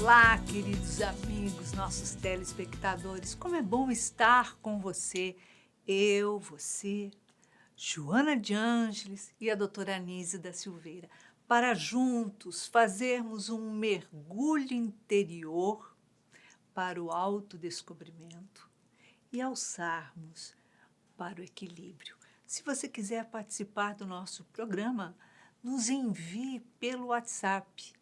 Olá, queridos amigos, nossos telespectadores, como é bom estar com você, você, Joana de Ângeles e a doutora Anísia da Silveira, para juntos fazermos um mergulho interior para o autodescobrimento e alçarmos para o equilíbrio. Se você quiser participar do nosso programa, nos envie pelo WhatsApp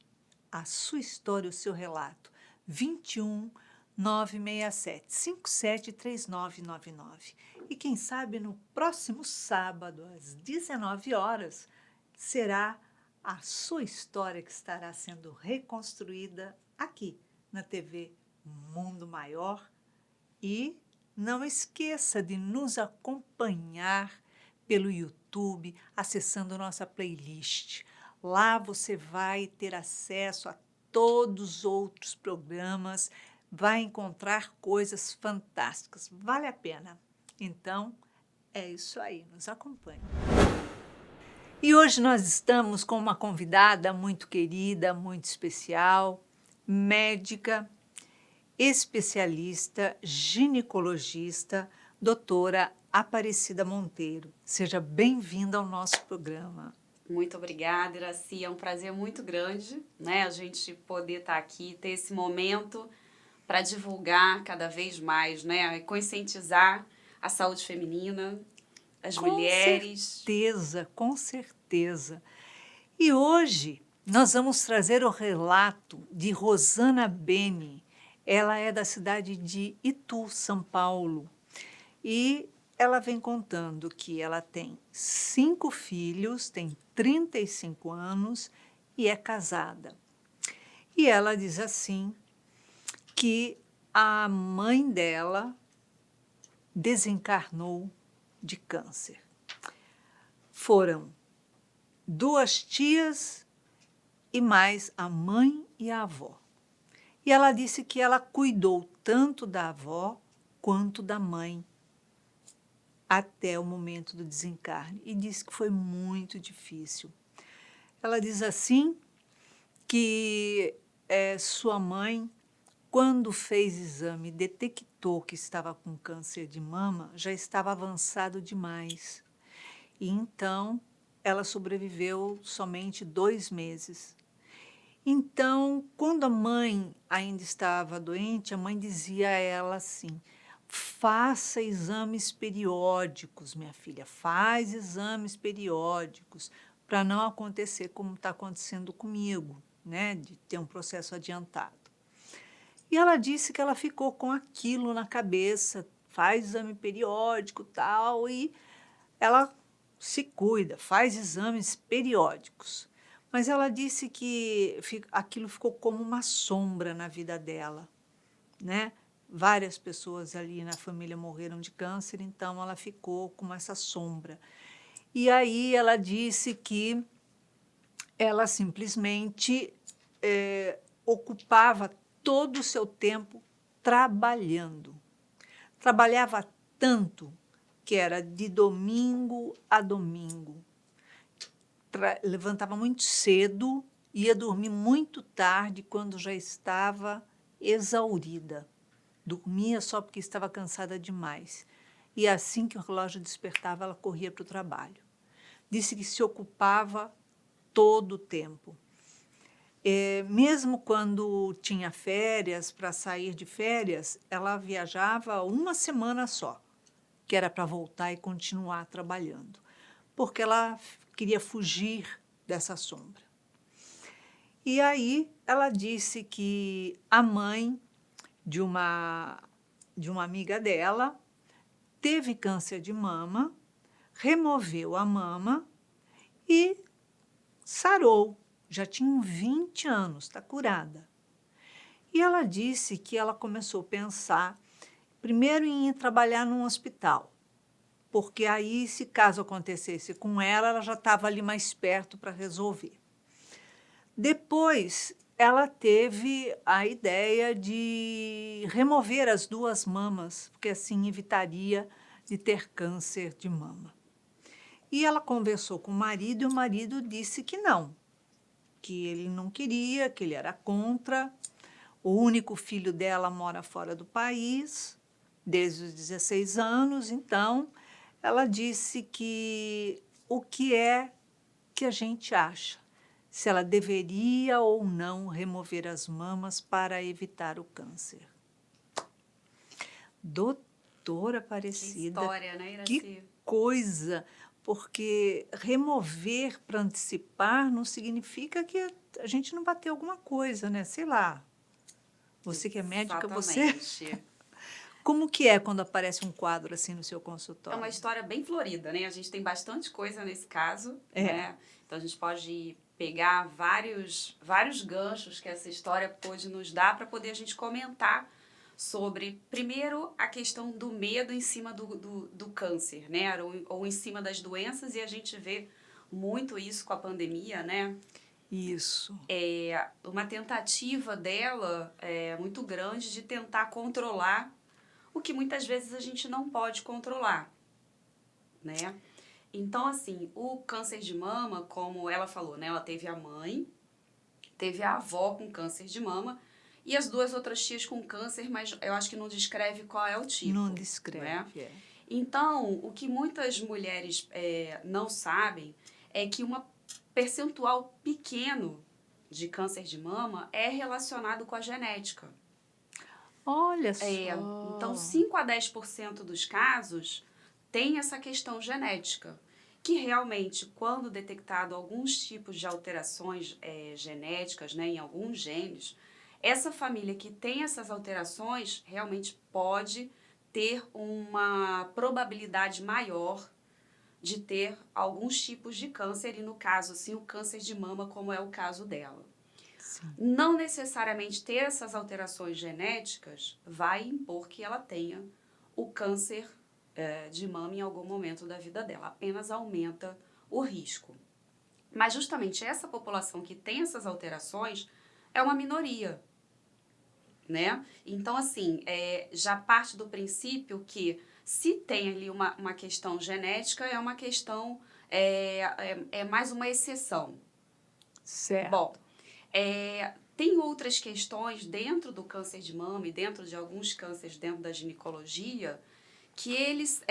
a sua história, o seu relato, 21 967 573999. E quem sabe no próximo sábado, às 19 horas, será a sua história que estará sendo reconstruída aqui na TV Mundo Maior. E não esqueça de nos acompanhar pelo YouTube, acessando nossa playlist. Lá você vai ter acesso a todos os outros programas, vai encontrar coisas fantásticas. Vale a pena. Então, é isso aí, nos acompanhe. E hoje nós estamos com uma convidada muito querida, muito especial, médica, especialista, ginecologista, doutora Aparecida Monteiro. Seja bem-vinda ao nosso programa. Muito obrigada, Iraci. É um prazer muito grande, né, a gente poder estar aqui, ter esse momento para divulgar cada vez mais, né, conscientizar a saúde feminina, as mulheres. Com certeza. E hoje nós vamos trazer o relato de Rosana Beni. Ela é da cidade de Itu, São Paulo. E ela vem contando que ela tem 5 filhos, tem 35 anos e é casada. E ela diz assim que a mãe dela desencarnou de câncer. Foram 2 tias e mais a mãe e a avó. E ela disse que ela cuidou tanto da avó quanto da mãe até o momento do desencarne, e disse que foi muito difícil. Ela diz assim que sua mãe, quando fez exame, detectou que estava com câncer de mama, já estava avançado demais. E então ela sobreviveu somente 2 meses. Então, quando a mãe ainda estava doente, a mãe dizia a ela assim: faça exames periódicos, minha filha, faz exames periódicos, para não acontecer como está acontecendo comigo, né, de ter um processo adiantado. E ela disse que ela ficou com aquilo na cabeça, faz exame periódico tal, e ela se cuida, faz exames periódicos. Mas ela disse que aquilo ficou como uma sombra na vida dela, né? Várias pessoas ali na família morreram de câncer, então ela ficou com essa sombra. E aí ela disse que ela simplesmente ocupava todo o seu tempo trabalhando. Trabalhava tanto que era de domingo a domingo. Levantava muito cedo, ia dormir muito tarde quando já estava exaurida. Dormia só porque estava cansada demais. E assim que o relógio despertava, ela corria para o trabalho. Disse que se ocupava todo o tempo. Mesmo quando tinha férias, para sair de férias, ela viajava 1 semana só, que era para voltar e continuar trabalhando, porque ela queria fugir dessa sombra. E aí ela disse que a mãe de uma amiga dela teve câncer de mama, removeu a mama e sarou. Já tinha 20 anos, está curada. E ela disse que ela começou a pensar, primeiro, em ir trabalhar num hospital, porque aí, se caso acontecesse com ela, ela já estava ali mais perto para resolver. Depois, ela teve a ideia de remover as 2 mamas, porque assim evitaria de ter câncer de mama. E ela conversou com o marido, e o marido disse que não, que ele não queria, que ele era contra. O único filho dela mora fora do país, desde os 16 anos, então ela disse que o que é que a gente acha, se ela deveria ou não remover as mamas para evitar o câncer. Doutora Que Aparecida, história, né, que Iraci? coisa, porque remover para antecipar não significa que a gente não vai ter alguma coisa, né? Sei lá. Você que é médica, você. Exatamente. Como que é quando aparece um quadro assim no seu É uma consultório? história bem florida, né? A gente tem bastante coisa nesse caso, É. né? Então a gente pode pegar vários ganchos que essa história pôde nos dar para poder a gente comentar sobre, primeiro, a questão do medo em cima do câncer, né? Ou em cima das doenças, e a gente vê muito isso com a pandemia, né? Isso. É uma tentativa dela muito grande de tentar controlar o que muitas vezes a gente não pode controlar, né? Então, assim, o câncer de mama, como ela falou, né? Ela teve a mãe, teve a avó com câncer de mama e as duas outras tias com câncer, mas eu acho que não descreve qual é o Não tipo, né? descreve, é. Então, o que muitas mulheres não sabem é que uma percentual pequeno de câncer de mama é relacionado com a genética. Olha Então, só. 5 a 10% dos casos tem essa questão genética, que realmente, quando detectado alguns tipos de alterações genéticas, né, em alguns genes, essa família que tem essas alterações realmente pode ter uma probabilidade maior de ter alguns tipos de câncer, e no caso, assim, o câncer de mama, como é o caso dela. Sim. Não necessariamente ter essas alterações genéticas vai impor que ela tenha o câncer de mama em algum momento da vida dela, apenas aumenta o risco. Mas justamente essa população que tem essas alterações é uma minoria, né? Então, assim, já parte do princípio que se tem ali uma questão genética, é uma questão, é mais uma exceção. Bom, Certo. tem outras questões dentro do câncer de mama e dentro de alguns cânceres dentro da ginecologia que eles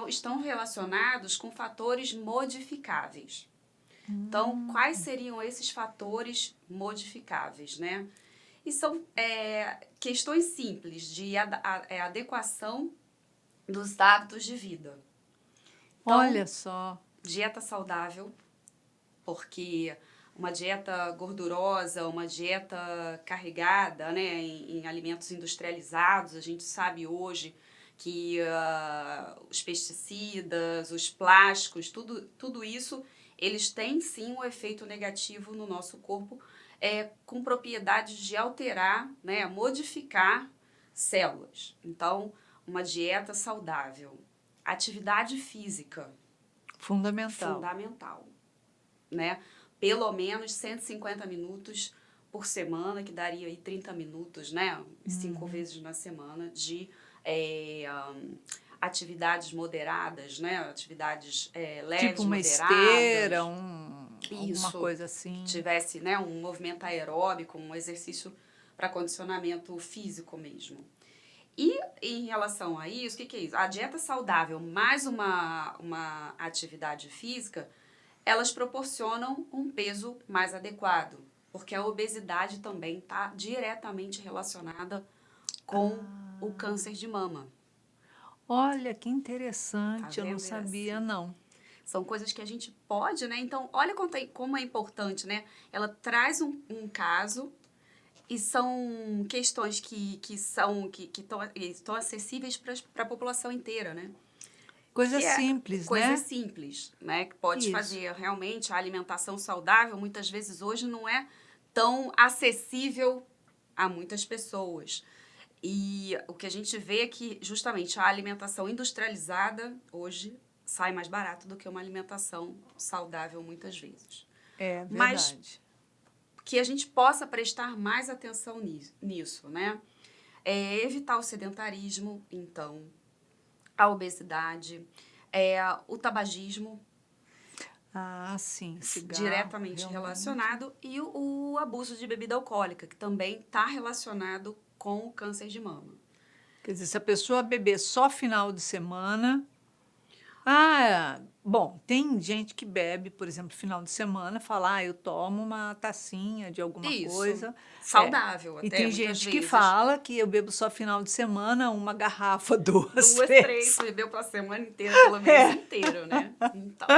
estão relacionados com fatores modificáveis. Então, quais seriam esses fatores modificáveis, né? E são questões simples de adequação dos hábitos de vida. Então, Olha só. dieta saudável, porque uma dieta gordurosa, uma dieta carregada, né, em alimentos industrializados, a gente sabe hoje que os pesticidas, os plásticos, tudo isso, eles têm sim um efeito negativo no nosso corpo, com propriedades de alterar, né, modificar células. Então, uma dieta saudável, atividade física, Fundamental. fundamental, né? Pelo menos 150 minutos por semana, que daria aí 30 minutos, né? 5 vezes na semana de atividades moderadas, né? Atividades Tipo leves, uma esteira, moderadas. alguma Isso, coisa que assim. tivesse, né, um movimento aeróbico, um exercício para condicionamento físico mesmo. E em relação a isso, o que é isso? A dieta saudável mais uma atividade física, elas proporcionam um peso mais adequado, porque a obesidade também está diretamente relacionada com o câncer de mama. Olha, que Tá interessante, eu não vendo, sabia, Iraci? não. São coisas que a gente pode, né? Então, olha como é importante, né? Ela traz um caso e são questões que estão acessíveis para a população inteira, né? Coisa Que é simples, coisas né? simples, né? Que pode Isso. fazer realmente a alimentação saudável, muitas vezes hoje não é tão acessível a muitas pessoas. E o que a gente vê é que justamente a alimentação industrializada hoje sai mais barato do que uma alimentação saudável muitas vezes. É Mas verdade. que a gente possa prestar mais atenção nisso, né? Evitar o sedentarismo, então, a obesidade, o tabagismo. Ah, sim, cigarro, diretamente realmente. relacionado, e o abuso de bebida alcoólica, que também está relacionado com o câncer de mama. Quer dizer, se a pessoa beber só final de semana. Ah, bom, tem gente que bebe, por exemplo, final de semana, fala, eu tomo uma tacinha de alguma Isso, coisa. É. saudável E até, tem muitas gente que vezes. fala que eu bebo só final de semana, uma garrafa, duas, Duas, três, três. bebeu para a semana inteira, pelo mês inteiro, né? Então,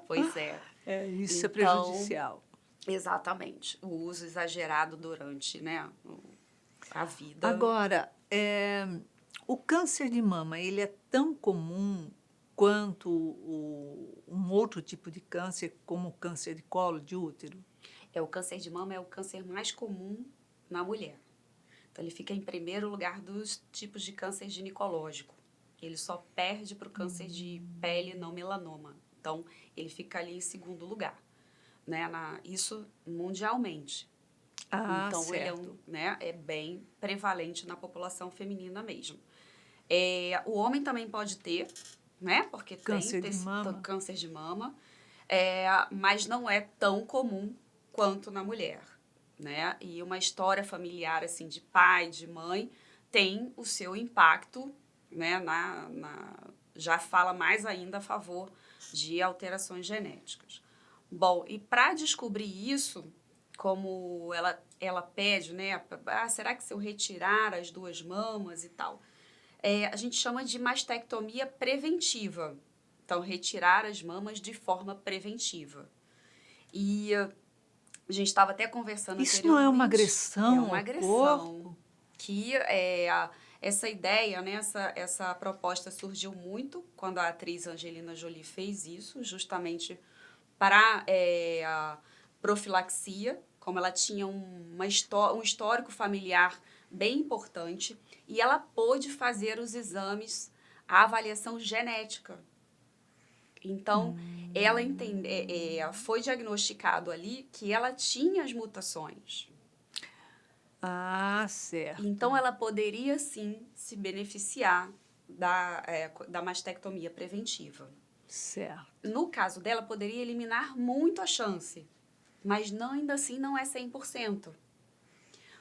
pois é. É, isso é Então, prejudicial. exatamente, o uso exagerado durante, né, a vida. Agora, o câncer de mama, ele é tão comum quanto um outro tipo de câncer, como o câncer de colo de útero? O câncer de mama é o câncer mais comum na mulher. Então, ele fica em primeiro lugar dos tipos de câncer ginecológico. Ele só perde para o câncer de pele não melanoma. Então, ele fica ali em segundo lugar, né? Isso mundialmente. Ah, Então, ele certo. é bem prevalente na população feminina mesmo. O homem também pode ter, né? Porque tem Câncer de mama? câncer de mama, mas não é tão comum quanto na mulher, né? E uma história familiar, assim, de pai, de mãe, tem o seu impacto, né? Já fala mais ainda a favor de alterações genéticas. Bom, e para descobrir isso, como ela pede, né? Será que se eu retirar as duas mamas e tal? A gente chama de mastectomia preventiva. Então, retirar as mamas de forma preventiva. E a gente estava até conversando Isso não é uma anteriormente. É agressão uma ao agressão corpo? que essa ideia, né, essa proposta surgiu muito quando a atriz Angelina Jolie fez isso, justamente para a profilaxia, como ela tinha um histórico familiar bem importante, e ela pôde fazer os exames, a avaliação genética. Então, ela foi diagnosticado ali que ela tinha as mutações. Ah, certo. Então, ela poderia sim se beneficiar da mastectomia preventiva. Certo. No caso dela, poderia eliminar muito a chance, mas ainda assim não é 100%,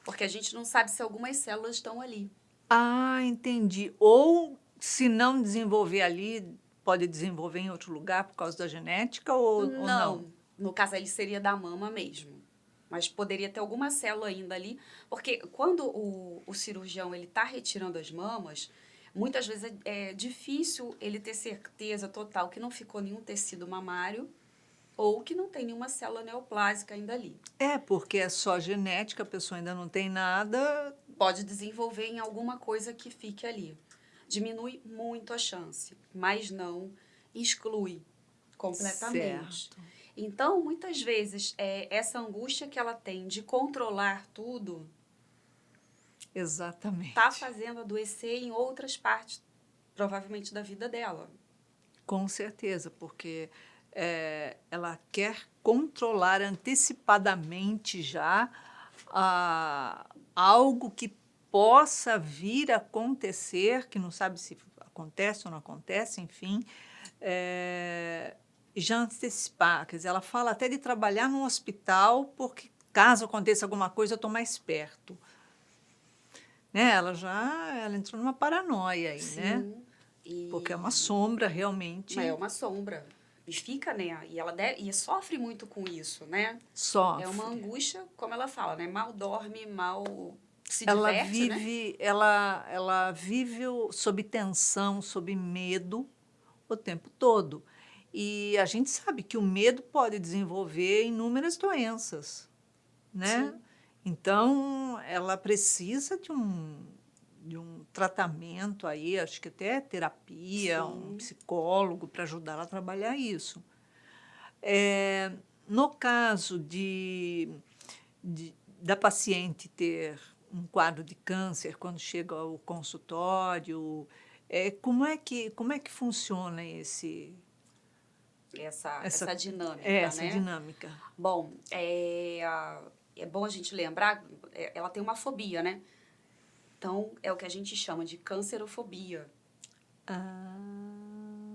porque a gente não sabe se algumas células estão ali. Ah, entendi. Ou se não desenvolver ali, pode desenvolver em outro lugar por causa da genética ou não? Não, no caso ele seria da mama mesmo, mas poderia ter alguma célula ainda ali, porque quando o cirurgião ele está retirando as mamas, muitas vezes é difícil ele ter certeza total que não ficou nenhum tecido mamário ou que não tem nenhuma célula neoplásica ainda ali. É, porque é só genética, a pessoa ainda não tem nada. Pode desenvolver em alguma coisa que fique ali. Diminui muito a chance, mas não exclui completamente. Certo. Então, muitas vezes, essa angústia que ela tem de controlar tudo está Exatamente. fazendo adoecer em outras partes, provavelmente, da vida dela. Com certeza, porque ela quer controlar antecipadamente já algo que possa vir a acontecer, que não sabe se acontece ou não acontece, enfim, já antecipar. Quer dizer, ela fala até de trabalhar num hospital, porque caso aconteça alguma coisa, eu estou mais perto. Né? Ela entrou numa paranoia aí, né? Sim, Porque é uma e sombra é realmente. uma sombra. E fica, né? E sofre muito com isso, né? É uma Sofre. angústia, como ela fala, né? Mal dorme, mal se Ela diverte, né? vive, ela vive sob tensão, sob medo o tempo todo. E a gente sabe que o medo pode desenvolver inúmeras doenças, né? Sim, Então, ela precisa de um tratamento aí, acho que até terapia, um sim. psicólogo para ajudar ela a trabalhar isso. É, no caso da paciente ter um quadro de câncer quando chega ao consultório, como é que funciona Essa dinâmica, essa né? dinâmica? Bom, é bom a gente lembrar, ela tem uma fobia, né? Então, é o que a gente chama de cancerofobia. Ah,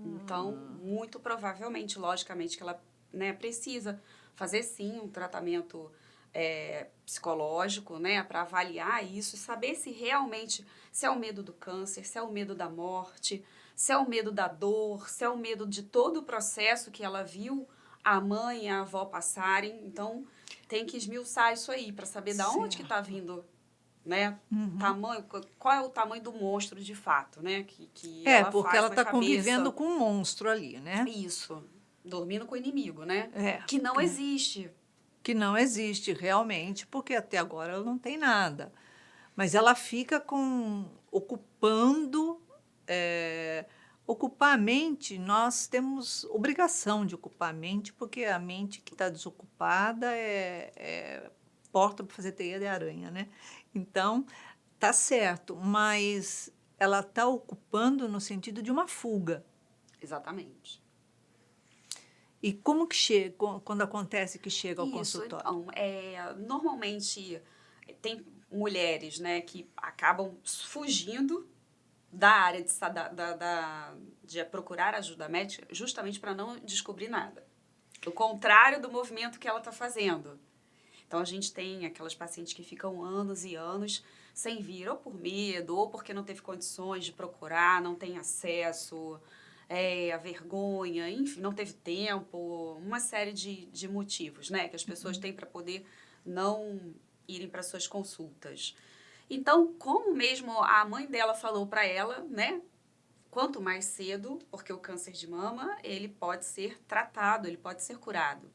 Então, muito provavelmente, logicamente, que ela, né, precisa fazer sim um tratamento psicológico, né, para avaliar isso, saber se realmente, se é o medo do câncer, se é o medo da morte, se é o medo da dor, se é o medo de todo o processo que ela viu a mãe e a avó passarem. Então, tem que esmiuçar isso aí para saber da onde que está Certo. vindo, né? Uhum. Tamanho, qual é o tamanho do monstro de fato, né? Que É, ela porque faz ela na está convivendo cabeça. com um monstro ali, né? Isso, dormindo com o inimigo, né? É, Que não existe. que não existe realmente, porque até agora ela não tem nada. Mas ela fica ocupando. Ocupar a mente, nós temos obrigação de ocupar a mente, porque a mente que está desocupada é porta para fazer teia de aranha, né? Então, tá certo, mas ela está ocupando no sentido de uma fuga. Exatamente. E como que chega, quando acontece que chega ao Isso, consultório? então, normalmente tem mulheres, né, que acabam fugindo da área de procurar ajuda médica justamente para não descobrir nada. O contrário do movimento que ela está fazendo. Então, a gente tem aquelas pacientes que ficam anos e anos sem vir, ou por medo, ou porque não teve condições de procurar, não tem acesso, a vergonha, enfim, não teve tempo, uma série de motivos, né, que as pessoas têm para poder não irem para suas consultas. Então, como mesmo a mãe dela falou para ela, né, quanto mais cedo, porque o câncer de mama, ele pode ser tratado, ele pode ser curado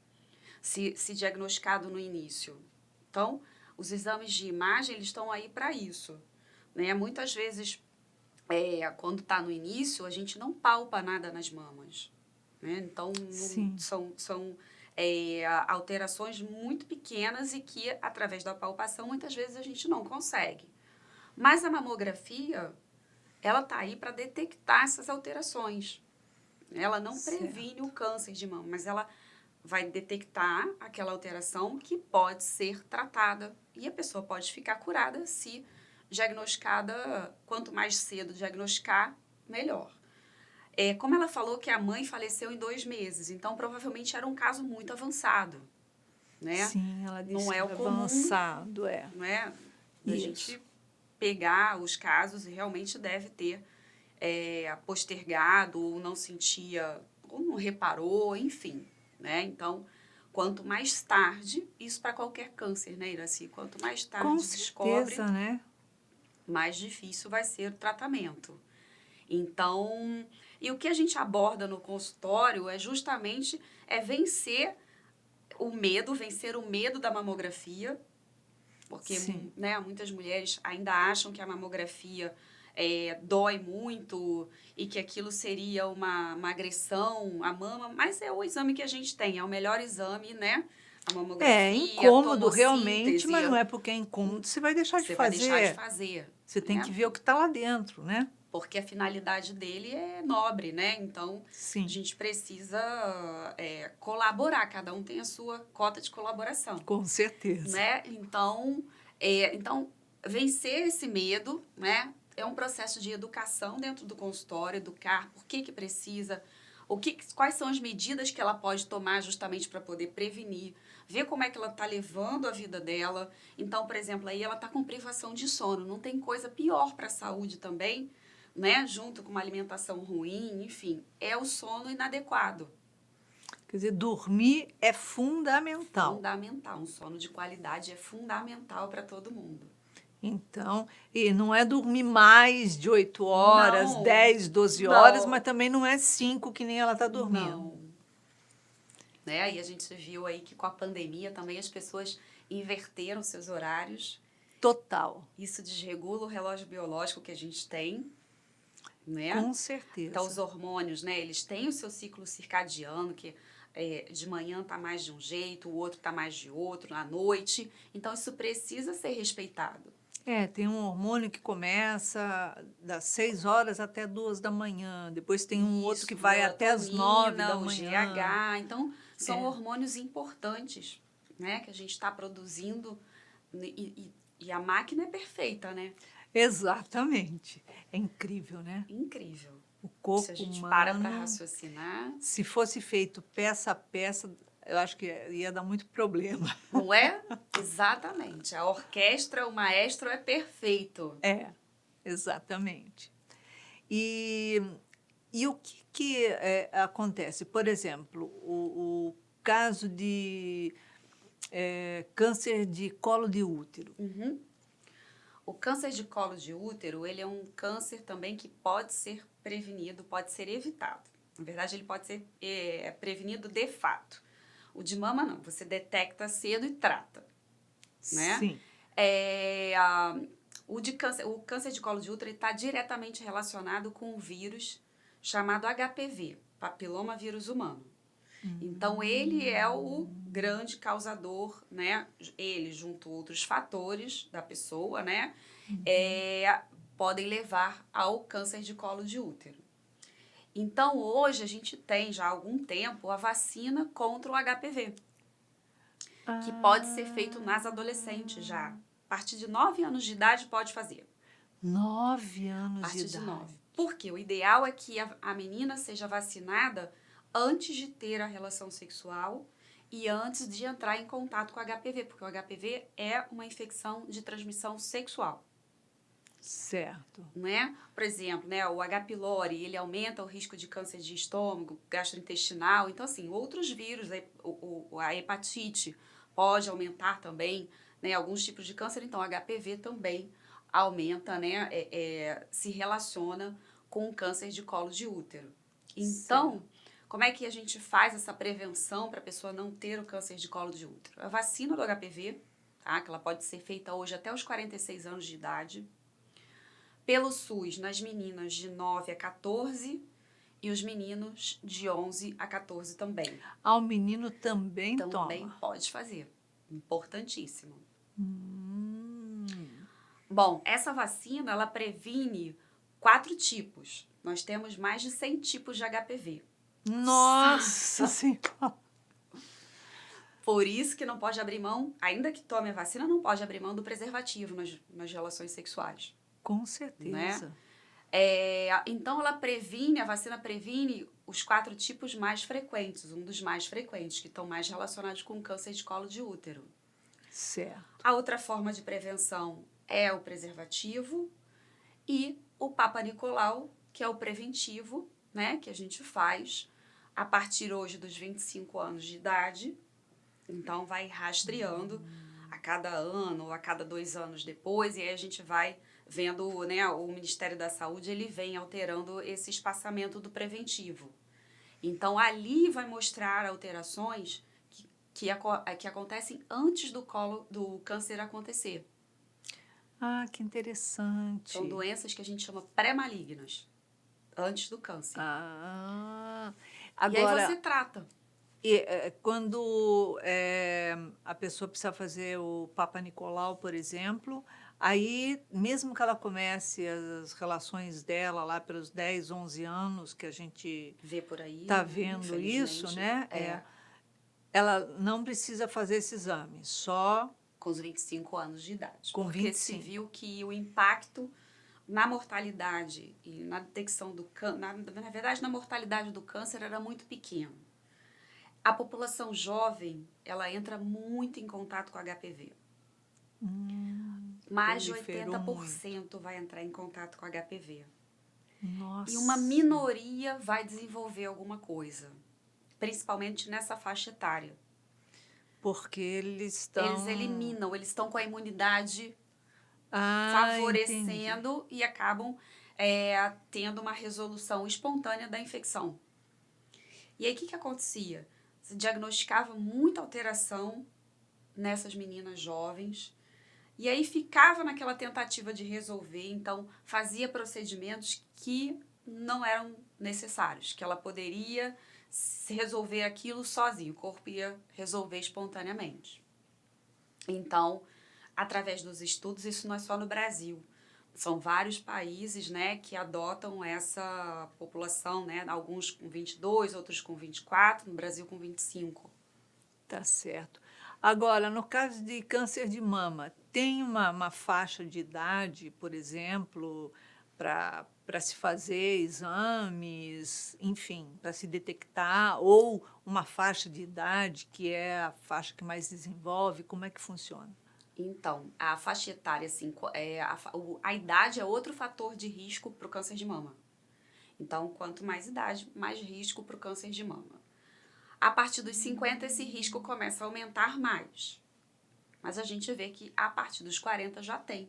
se diagnosticado no início. Então, os exames de imagem, eles estão aí para isso. Né? Muitas vezes, quando está no início, a gente não palpa nada nas mamas. Né? Então, Sim, são alterações muito pequenas e que, através da palpação, muitas vezes a gente não consegue. Mas a mamografia, ela está aí para detectar essas alterações. Ela não previne o certo. câncer de mama, mas ela vai detectar aquela alteração que pode ser tratada. E a pessoa pode ficar curada se diagnosticada, quanto mais cedo diagnosticar, melhor. Como ela falou que a mãe faleceu em 2 meses, então provavelmente era um caso muito avançado, né? Sim, ela Não disse que é o era comum, avançado, é. né, da Isso. gente pegar os casos e realmente deve ter postergado ou não sentia, ou não reparou, enfim, né? Então, quanto mais tarde, isso para qualquer câncer, né, Iraci? Quanto mais Com tarde descobre, certeza, né? mais difícil vai ser o tratamento. Então, e o que a gente aborda no consultório é justamente vencer o medo da mamografia, porque Sim. né, muitas mulheres ainda acham que a mamografia dói muito e que aquilo seria uma agressão à mama, mas é o exame que a gente tem, é o melhor exame, né? A É mamografia, a incômodo realmente, tomossíntese, mas não é porque é incômodo você vai deixar de você vai deixar de fazer. fazer, Você tem que né? ver o que está lá dentro, né? Porque a finalidade dele é nobre, né? Então, a Sim, gente precisa colaborar, cada um tem a sua cota de colaboração. com certeza. Né? Então, vencer esse medo, né? É um processo de educação dentro do consultório, educar por que precisa, quais são as medidas que ela pode tomar justamente para poder prevenir, ver como é que ela está levando a vida dela. Então, por exemplo, aí ela está com privação de sono, não tem coisa pior para a saúde também, né? Junto com uma alimentação ruim, enfim, é o sono inadequado. Quer dizer, dormir é fundamental. Fundamental. Um sono de qualidade é fundamental para todo mundo. Então, e não é dormir mais de 8 horas, Não, 10, 12 horas, mas não, também não é 5 que nem ela está dormindo. não. Né? E a gente viu aí que com a pandemia também as pessoas inverteram seus horários. Total, Isso desregula o relógio biológico que a gente tem, né? com Então, os certeza. hormônios, né? Eles têm o seu ciclo circadiano, que de manhã tá mais de um jeito, o outro tá mais de outro, à noite. Então, isso precisa ser respeitado. É, tem um hormônio que começa das 6 horas até 2 da manhã. Depois tem um outro que Isso, vai até as 9 melatonina, da o manhã. GH. Então, são É, hormônios importantes, né? Que a gente está produzindo e a máquina é perfeita, né? exatamente. É incrível, né? Incrível. O Se a corpo gente para humano, raciocinar, se fosse feito peça a peça, eu acho que ia dar muito problema. Não é? Exatamente. A orquestra, o maestro é perfeito. É, exatamente. E, e o que acontece? Por exemplo, o caso de câncer de colo de útero. Uhum. O câncer de colo de útero, ele é um câncer também que pode ser prevenido, pode ser evitado. Na verdade, ele pode ser prevenido de fato. O de mama, não. Você detecta cedo e trata, né? Sim. O câncer de colo de útero está diretamente relacionado com um vírus chamado HPV, papiloma vírus humano. Então, ele é o grande causador, né? Ele, junto a outros fatores da pessoa, né? Podem levar ao câncer de colo de útero. Então, hoje, a gente tem já há algum tempo a vacina contra o HPV, que pode ser feito nas adolescentes já. A partir de 9 anos de idade pode fazer. 9 A anos de partir de idade. 9. Porque o ideal é que a menina seja vacinada antes de ter a relação sexual e antes de entrar em contato com o HPV, porque o HPV é uma infecção de transmissão sexual, Certo. não é? Por exemplo, né, o H. pylori, ele aumenta o risco de câncer de estômago, gastrointestinal. Então, assim, outros vírus, a hepatite pode aumentar também, né, alguns tipos de câncer. Então, o HPV também aumenta, né, se relaciona com o câncer de colo de útero. Então, como é que a gente faz essa prevenção para a pessoa não ter o câncer de colo de útero? A vacina do HPV, tá? Que ela pode ser feita hoje até os 46 anos de idade. Pelo SUS, nas meninas de 9 a 14 e os meninos de 11 a 14 também. O menino também Também toma. pode fazer. Importantíssimo. Hum. Bom, essa vacina, ela previne 4 tipos. Nós temos mais de 100 tipos de HPV. Nossa Senhora! Por isso que não pode abrir mão, ainda que tome a vacina, não pode abrir mão do preservativo nas relações sexuais. Com certeza. Então, a vacina previne os 4 tipos mais frequentes, um dos mais frequentes, que estão mais relacionados com o câncer de colo de útero. Certo. A outra forma de prevenção é o preservativo e o Papa Nicolau, que é o preventivo, né, que a gente faz a partir hoje dos 25 anos de idade. Então, vai rastreando a cada ano ou a cada 2 anos depois, e aí a gente vai vendo, né, o Ministério da Saúde, ele vem alterando esse espaçamento do preventivo. Então, ali vai mostrar alterações que acontecem antes do câncer acontecer. Ah, que interessante. São doenças que a gente chama pré-malignas, antes do câncer. Ah, E aí agora, você trata. quando a pessoa precisa fazer o Papa Nicolau, por exemplo, aí, mesmo que ela comece as relações dela lá pelos 10, 11 anos, que a gente Vê por aí, está né, vendo isso, infelizmente, né? Ela não precisa fazer esse exame, só com os 25 anos de idade. Com porque 25. se viu que o impacto na mortalidade e na detecção do câncer, na verdade, na mortalidade do câncer era muito pequeno. A população jovem, ela entra muito em contato com HPV. Mais de proliferou 80% vai entrar em contato com HPV. Nossa. E uma minoria vai desenvolver alguma coisa, principalmente nessa faixa etária. Porque eles estão... Eles eliminam, eles estão com a imunidade entendi. favorecendo e acabam tendo uma resolução espontânea da infecção. E aí, o que acontecia? Se diagnosticava muita alteração nessas meninas jovens, e aí ficava naquela tentativa de resolver, então fazia procedimentos que não eram necessários, que ela poderia resolver aquilo sozinho, o corpo ia resolver espontaneamente. Então, através dos estudos, isso não é só no Brasil, são vários países, né, que adotam essa população, né, alguns com 22, outros com 24, no Brasil com 25. Tá certo. Agora, no caso de câncer de mama, tem uma faixa de idade, por exemplo, para para se fazer exames, enfim, para se detectar, ou uma faixa de idade, que é a faixa que mais desenvolve? Como é que funciona? Então, a faixa etária, assim, a idade é outro fator de risco para o câncer de mama. Então, quanto mais idade, mais risco para o câncer de mama. A partir dos 50, esse risco começa a aumentar mais. Mas a gente vê que a partir dos 40 já tem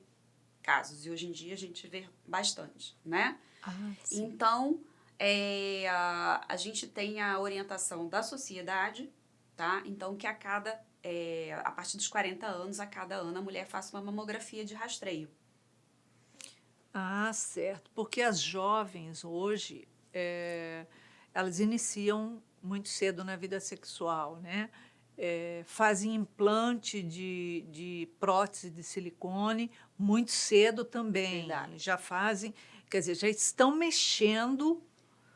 casos, e hoje em dia a gente vê bastante, né? Ah, sim. Então, a gente tem a orientação da sociedade, tá? Então, que a partir dos 40 anos, a cada ano, a mulher faça uma mamografia de rastreio. Ah, certo. Porque as jovens hoje, elas iniciam muito cedo na vida sexual, né? Fazem implante de prótese de silicone muito cedo também. Verdade. Já fazem, quer dizer, já estão mexendo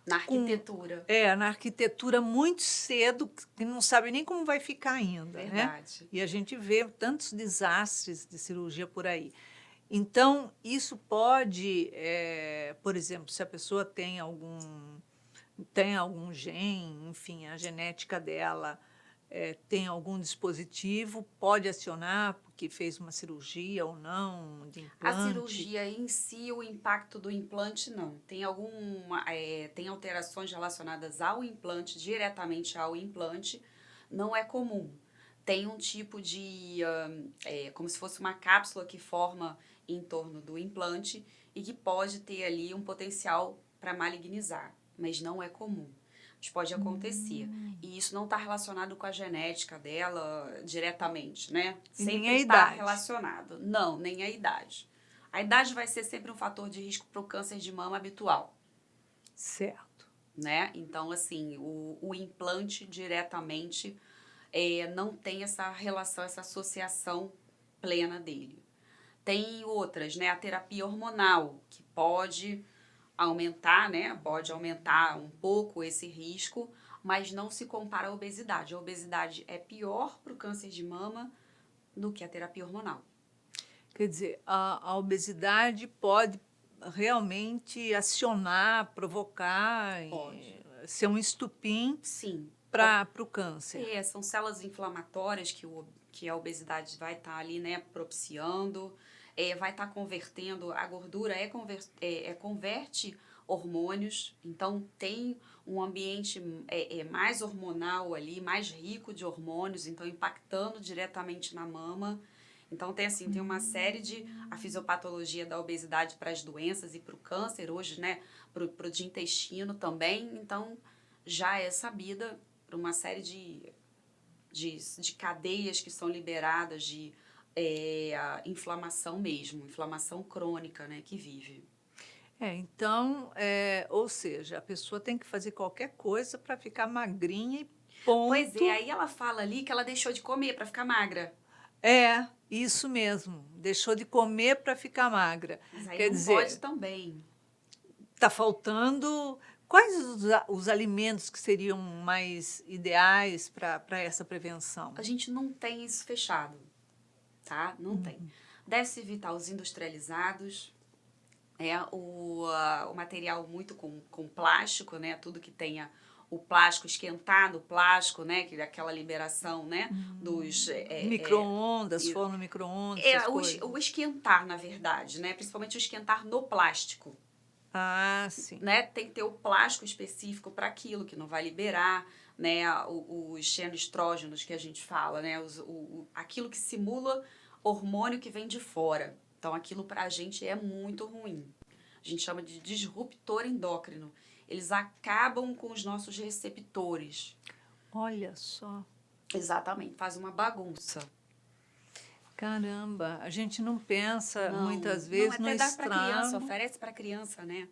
Na com, arquitetura. na arquitetura muito cedo, que não sabe nem como vai ficar ainda, né? Verdade. E a gente vê tantos desastres de cirurgia por aí. Então, isso pode, por exemplo, se a pessoa tem algum gene, enfim, a genética dela tem algum dispositivo, pode acionar porque fez uma cirurgia ou não, de A implante. cirurgia em si, o impacto do implante, não. Tem alterações relacionadas ao implante, diretamente ao implante, não é comum. Tem um tipo como se fosse uma cápsula que forma em torno do implante e que pode ter ali um potencial para malignizar, mas não é comum. Mas pode acontecer. E isso não está relacionado com a genética dela diretamente, né? E nem Sempre a está idade. relacionado. Não, nem a idade. A idade vai ser sempre um fator de risco para o câncer de mama habitual, Certo. né? Então, assim, o implante diretamente não tem essa relação, essa associação plena dele. Tem outras, né? A terapia hormonal, que pode aumentar, né? Pode aumentar um pouco esse risco, mas não se compara à obesidade. A obesidade é pior para o câncer de mama do que a terapia hormonal. Quer dizer, a obesidade pode realmente acionar, provocar, Pode. ser um estupim Sim. para o câncer. São células inflamatórias que a obesidade vai estar ali, né, propiciando, vai estar convertendo, a gordura converte hormônios, então tem um ambiente mais hormonal ali, mais rico de hormônios, então impactando diretamente na mama. Então tem uma série a fisiopatologia da obesidade para as doenças e para o câncer hoje, né, para o de intestino também, então já é sabida por uma série de cadeias que são liberadas de inflamação mesmo, inflamação crônica, né, que vive. Então, ou seja, a pessoa tem que fazer qualquer coisa para ficar magrinha e Pois ponto. é, aí ela fala ali que ela deixou de comer para ficar magra. É, isso mesmo. Deixou de comer para ficar magra. Mas aí Quer não pode dizer, também. está faltando. Quais os alimentos que seriam mais ideais para essa prevenção? A gente não tem isso fechado, tá? Não tem. Deve-se evitar os industrializados, o material muito com plástico, né? Tudo que tenha o plástico esquentado, o plástico, né? Que é aquela liberação, né? Dos Micro-ondas, e- forno micro-ondas, essas o coisas. esquentar, na verdade, né? Principalmente o esquentar no plástico, Ah, sim. né? Tem que ter o plástico específico para aquilo que não vai liberar, né? Os xenoestrógenos que a gente fala, né? Aquilo que simula hormônio que vem de fora. Então, aquilo para a gente é muito ruim. A gente chama de disruptor endócrino. Eles acabam com os nossos receptores. Olha só. Exatamente, faz uma bagunça. Caramba, a gente não pensa muitas Não, vezes no até dá para criança, estrago. oferece para criança, né?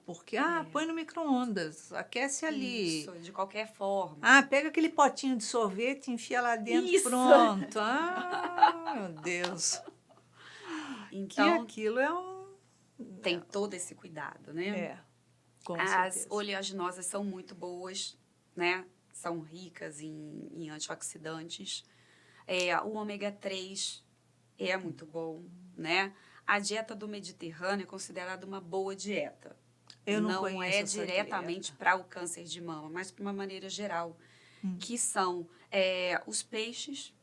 Porque, põe no micro-ondas, aquece ali. Isso, de qualquer forma. Pega aquele potinho de sorvete, enfia lá dentro, Isso! pronto. Meu Deus. Que Então, aquilo é um. tem todo esse cuidado, né? É, com As certeza. oleaginosas são muito boas, né? São ricas em antioxidantes. O ômega 3 é muito bom, né? A dieta do Mediterrâneo é considerada uma boa dieta. Eu não Não conheço é essa diretamente dieta. para o câncer de mama, mas para uma maneira geral, que são os peixes,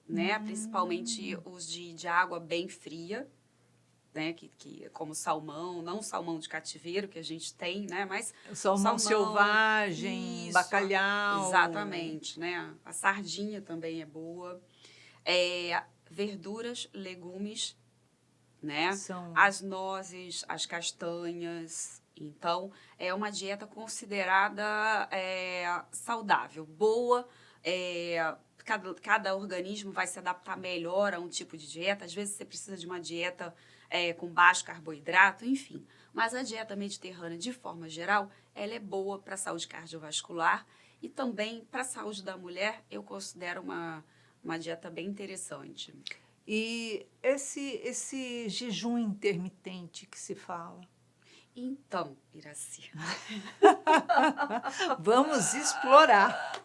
né? Principalmente os de água bem fria, né? Como salmão, não salmão de cativeiro que a gente tem, né? Mas Salmão selvagem, isso, bacalhau. exatamente, né? A sardinha também é boa. Verduras, legumes, né? São. As nozes, as castanhas. Então, é uma dieta considerada saudável, boa. Cada organismo vai se adaptar melhor a um tipo de dieta. Às vezes, você precisa de uma dieta com baixo carboidrato, enfim. Mas a dieta mediterrânea, de forma geral, ela é boa para a saúde cardiovascular e também para a saúde da mulher, eu considero uma dieta bem interessante. E esse jejum intermitente que se fala? Então, Iraci, Vamos explorar.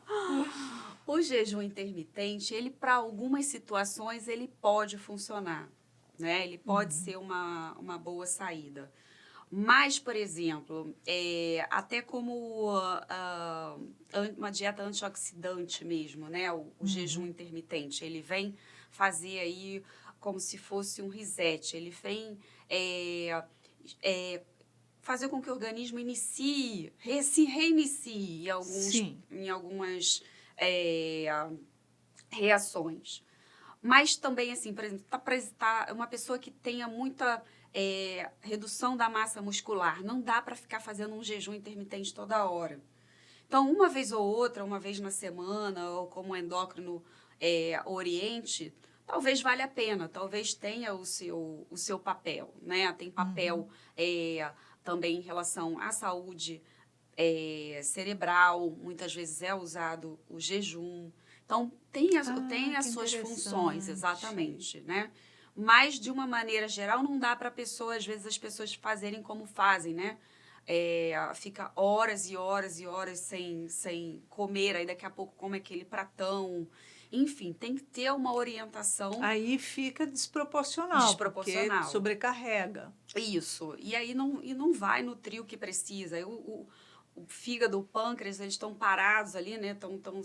o jejum intermitente, ele para algumas situações, ele pode funcionar, né? Ele pode ser uma boa saída. Mas, por exemplo, até como uma dieta antioxidante mesmo, né? O jejum intermitente, ele vem fazer aí como se fosse um reset. Ele vem fazer com que o organismo se reinicie Sim. em algumas é, reações. Mas também, assim, por exemplo, tá uma pessoa que tenha muita redução da massa muscular, não dá para ficar fazendo um jejum intermitente toda hora. Então, uma vez ou outra, uma vez na semana, ou como o endócrino oriente, talvez valha a pena, talvez tenha o seu papel, né? Tem papel também em relação à saúde cerebral, muitas vezes é usado o jejum. Então, tem as Que suas funções, interessante. exatamente, né? Mas, de uma maneira geral, não dá para às vezes, as pessoas fazerem como fazem, né? Fica horas e horas e horas sem comer, aí daqui a pouco come aquele pratão. Enfim, tem que ter uma orientação Aí fica desproporcional, porque desproporcional. sobrecarrega. Isso. E não vai nutrir o que precisa. Aí o fígado, o pâncreas, eles estão parados ali, né? Estão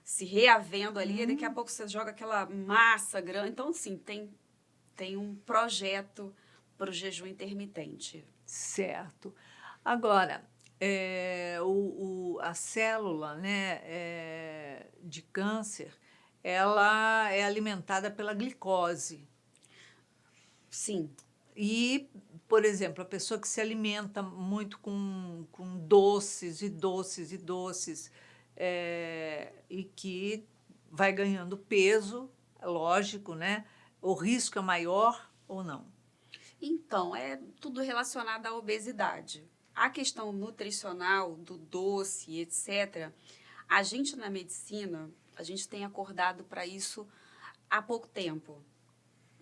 se reavendo ali, e daqui a pouco você joga aquela massa grande. Então, assim, tem um projeto para o jejum intermitente. Certo. Agora, a célula, né, de câncer, ela é alimentada pela glicose. Sim, E, por exemplo, a pessoa que se alimenta muito com doces e doces e doces, e que vai ganhando peso, é lógico, né? O risco é maior ou não? então, é tudo relacionado à obesidade. A questão nutricional, do doce, etc., a gente na medicina, a gente tem acordado para isso há pouco tempo.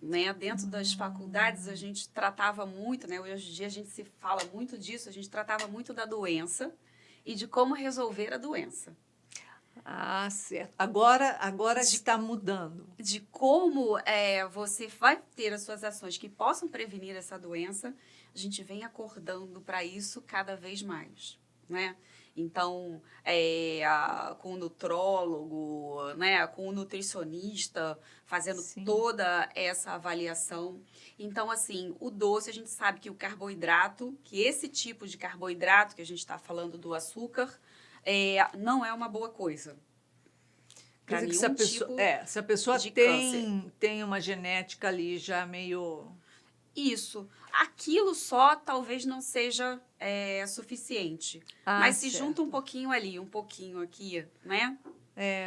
Né? Dentro das faculdades, a gente tratava muito, né? Hoje em dia a gente se fala muito disso, a gente tratava muito da doença e de como resolver a doença. Ah, certo. Agora De está mudando. de como você vai ter as suas ações que possam prevenir essa doença, a gente vem acordando para isso cada vez mais, né? Então, com o nutrólogo, né, com o nutricionista, fazendo Sim. toda essa avaliação. Então, assim, o doce, a gente sabe que o carboidrato, que esse tipo de carboidrato que a gente está falando do açúcar, não é uma boa coisa Quer para dizer que nenhum tipo se a pessoa de câncer. tem uma genética ali já meio. Isso. Aquilo só talvez não seja suficiente. Ah, Mas se junta um certo. pouquinho ali, um pouquinho aqui, né?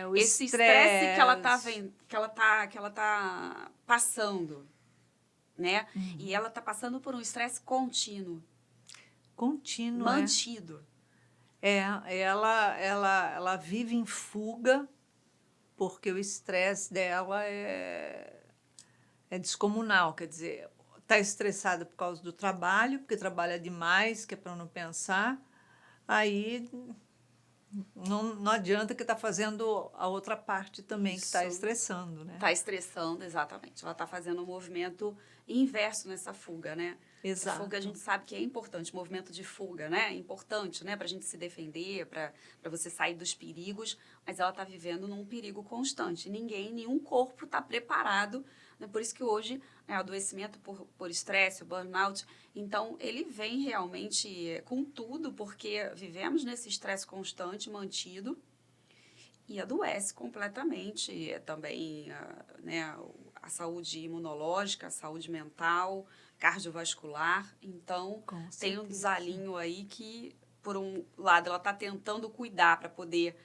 O Esse estresse estresse que ela tá passando, né? E ela tá passando por um estresse contínuo, contínuo, é. mantido. Ela vive em fuga porque o estresse dela é descomunal, quer dizer, está estressada por causa do trabalho, porque trabalha demais, que é para não pensar, aí Não adianta que está fazendo a outra parte também, que está Isso. estressando, né? Está estressando, exatamente. Ela está fazendo um movimento inverso nessa fuga, né? Que a fuga a Exato. gente sabe que é importante, movimento de fuga, né? É importante, né? Para a gente se defender, para você sair dos perigos, mas ela está vivendo num perigo constante. Nenhum corpo está preparado, né? Por isso que hoje, né, o adoecimento por estresse, o burnout, então ele vem realmente com tudo, porque vivemos nesse estresse constante, mantido, e adoece completamente. Também né, a saúde imunológica, a saúde mental, cardiovascular. Então, Com tem um certeza. desalinho aí que, por um lado, ela está tentando cuidar para poder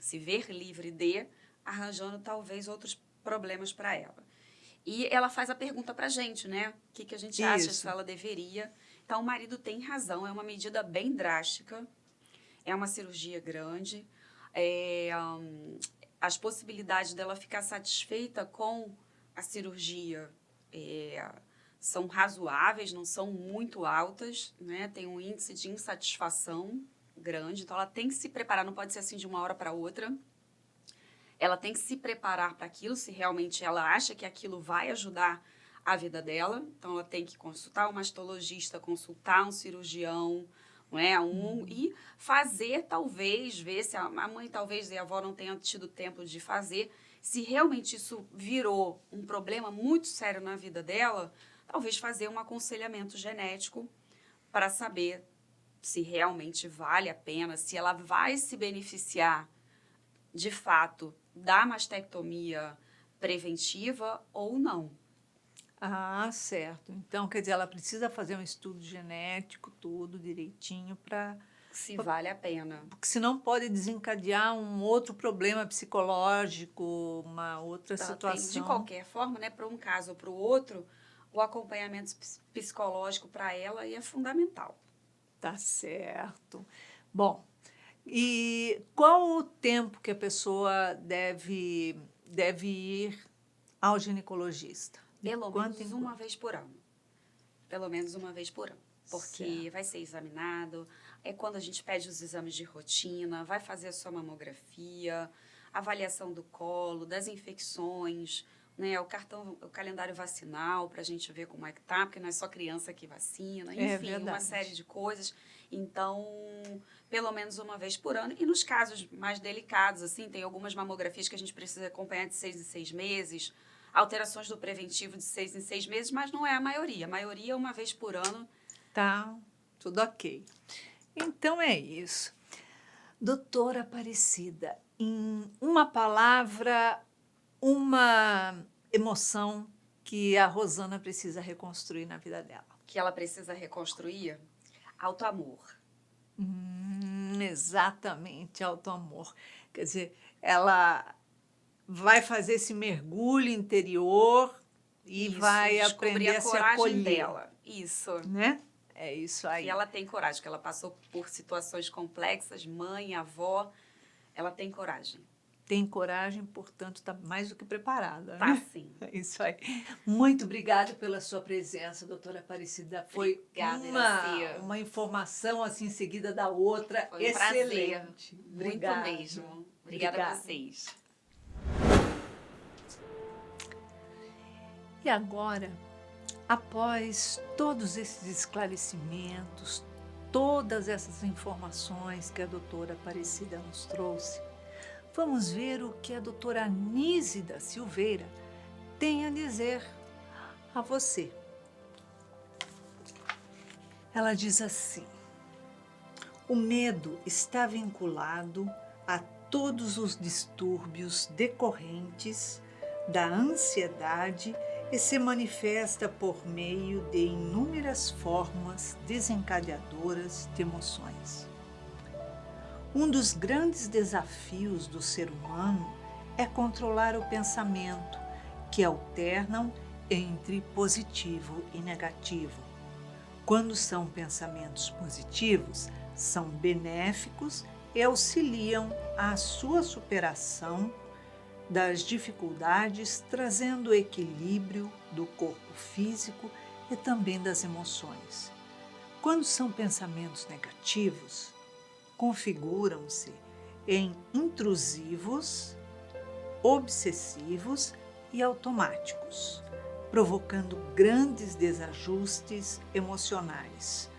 se ver livre de, arranjando talvez outros problemas para ela. E ela faz a pergunta para a gente, né? O que a gente acha se Isso. ela deveria. Então, o marido tem razão, é uma medida bem drástica, é uma cirurgia grande. É, as possibilidades dela ficar satisfeita com a cirurgia são razoáveis, não são muito altas, né? Tem um índice de insatisfação grande, então ela tem que se preparar, não pode ser assim de uma hora para outra. Ela tem que se preparar para aquilo, se realmente ela acha que aquilo vai ajudar a vida dela. Então, ela tem que consultar um mastologista, consultar um cirurgião, não é? E fazer, talvez, ver se a mãe, talvez, e a avó não tenham tido tempo de fazer. Se realmente isso virou um problema muito sério na vida dela, talvez fazer um aconselhamento genético para saber se realmente vale a pena, se ela vai se beneficiar de fato da mastectomia preventiva ou não. Ah, certo. Então, quer dizer, ela precisa fazer um estudo genético, tudo direitinho, Se vale a pena. porque senão pode desencadear um outro problema psicológico, uma outra De situação. qualquer forma, né, para um caso ou para o outro, o acompanhamento psicológico para ela é fundamental. Tá certo. Bom, e qual o tempo que a pessoa deve ir ao ginecologista? De Pelo quanto em menos uma quanto? vez por ano. Pelo menos uma vez por ano. Porque Certo. vai ser examinado, é quando a gente pede os exames de rotina, vai fazer a sua mamografia, avaliação do colo, das infecções, né, o calendário vacinal para a gente ver como é que tá, porque não é só criança que vacina, É enfim, uma série verdade. de coisas. Então, pelo menos uma vez por ano. E nos casos mais delicados, assim, tem algumas mamografias que a gente precisa acompanhar de 6 em 6 meses, alterações do preventivo de 6 em 6 meses, mas não é a maioria. A maioria é uma vez por ano. Tá, tudo ok. Então é isso. Doutora Aparecida, em uma palavra, uma emoção que a Rosana precisa reconstruir na vida dela. Que ela precisa reconstruir, autoamor. Exatamente, auto-amor. Quer dizer, ela vai fazer esse mergulho interior e Isso, vai descobrir aprender a a se coragem acolher, dela. Isso. né? É isso Que aí. ela tem coragem, que ela passou por situações complexas, mãe, avó, ela tem coragem. Tem coragem, portanto, está mais do que preparada, Tá né? sim. É isso aí. Muito obrigada pela sua presença, doutora Aparecida. Foi Obrigada, Iracia. uma informação assim seguida da outra Foi um excelente. prazer. Muito Obrigada. mesmo. Obrigada a vocês. E agora, após todos esses esclarecimentos, todas essas informações que a doutora Aparecida nos trouxe, vamos ver o que a doutora Anísio da Silveira tem a dizer a você. Ela diz assim: o medo está vinculado a todos os distúrbios decorrentes da ansiedade e se manifesta por meio de inúmeras formas desencadeadoras de emoções. Um dos grandes desafios do ser humano é controlar o pensamento, que alternam entre positivo e negativo. Quando são pensamentos positivos, são benéficos e auxiliam à sua superação das dificuldades, trazendo equilíbrio do corpo físico e também das emoções. Quando são pensamentos negativos, configuram-se em intrusivos, obsessivos e automáticos, provocando grandes desajustes emocionais,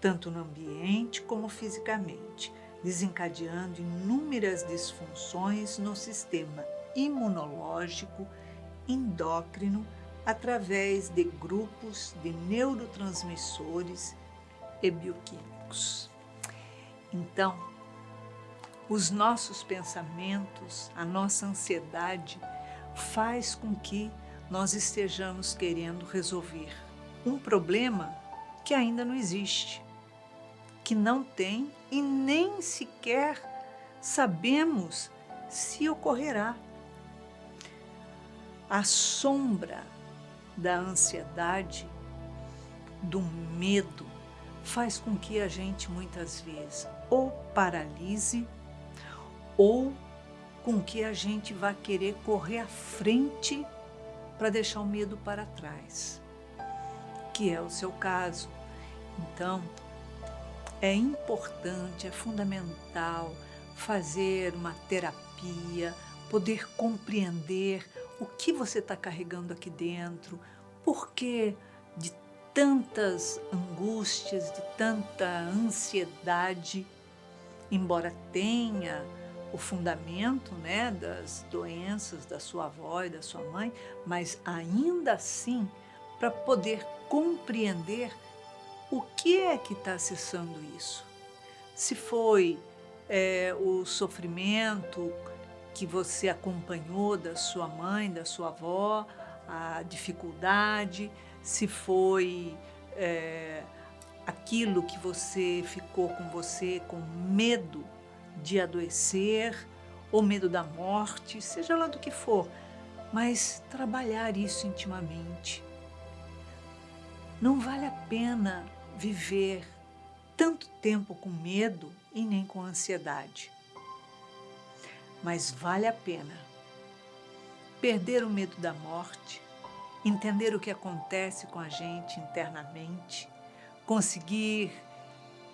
tanto no ambiente como fisicamente, desencadeando inúmeras disfunções no sistema imunológico, endócrino, através de grupos de neurotransmissores e bioquímicos. Então, os nossos pensamentos, a nossa ansiedade faz com que nós estejamos querendo resolver um problema que ainda não existe, que não tem e nem sequer sabemos se ocorrerá. A sombra da ansiedade, do medo, faz com que a gente muitas vezes ou paralise ou com que a gente vá querer correr à frente para deixar o medo para trás, que é o seu caso. Então, é importante, é fundamental fazer uma terapia, poder compreender o que você está carregando aqui dentro, por que de tantas angústias, de tanta ansiedade, embora tenha o fundamento, né, das doenças da sua avó e da sua mãe, mas ainda assim, para poder compreender o que é que está acessando isso. Se foi o sofrimento que você acompanhou da sua mãe, da sua avó, a dificuldade, se foi aquilo que você ficou com você com medo de adoecer ou medo da morte, seja lá do que for, mas trabalhar isso intimamente. Não vale a pena viver tanto tempo com medo e nem com ansiedade. Mas vale a pena perder o medo da morte, entender o que acontece com a gente internamente, conseguir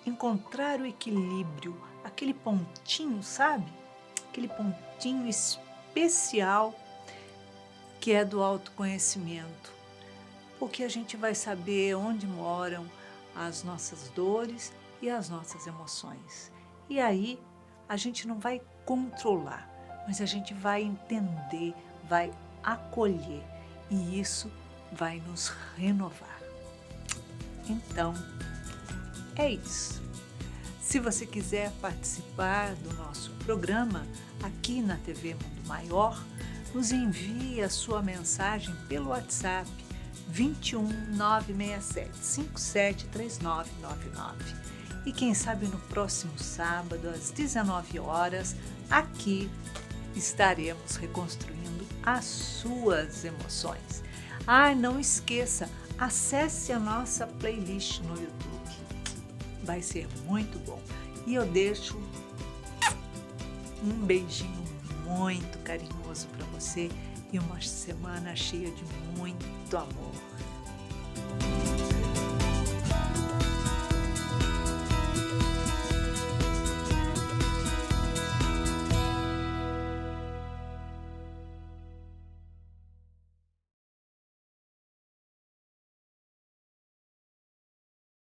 encontrar o equilíbrio, aquele pontinho, sabe? Aquele pontinho especial que é do autoconhecimento, porque a gente vai saber onde moram as nossas dores e as nossas emoções. E aí a gente não vai controlar, mas a gente vai entender, vai acolher e isso vai nos renovar. Então, é isso. Se você quiser participar do nosso programa aqui na TV Mundo Maior, nos envie a sua mensagem pelo WhatsApp 21 967 57 3999. E quem sabe no próximo sábado, às 19 horas, aqui estaremos reconstruindo as suas emoções. Não esqueça, acesse a nossa playlist no YouTube. Vai ser muito bom. E eu deixo um beijinho muito carinhoso para você e uma semana cheia de muito amor.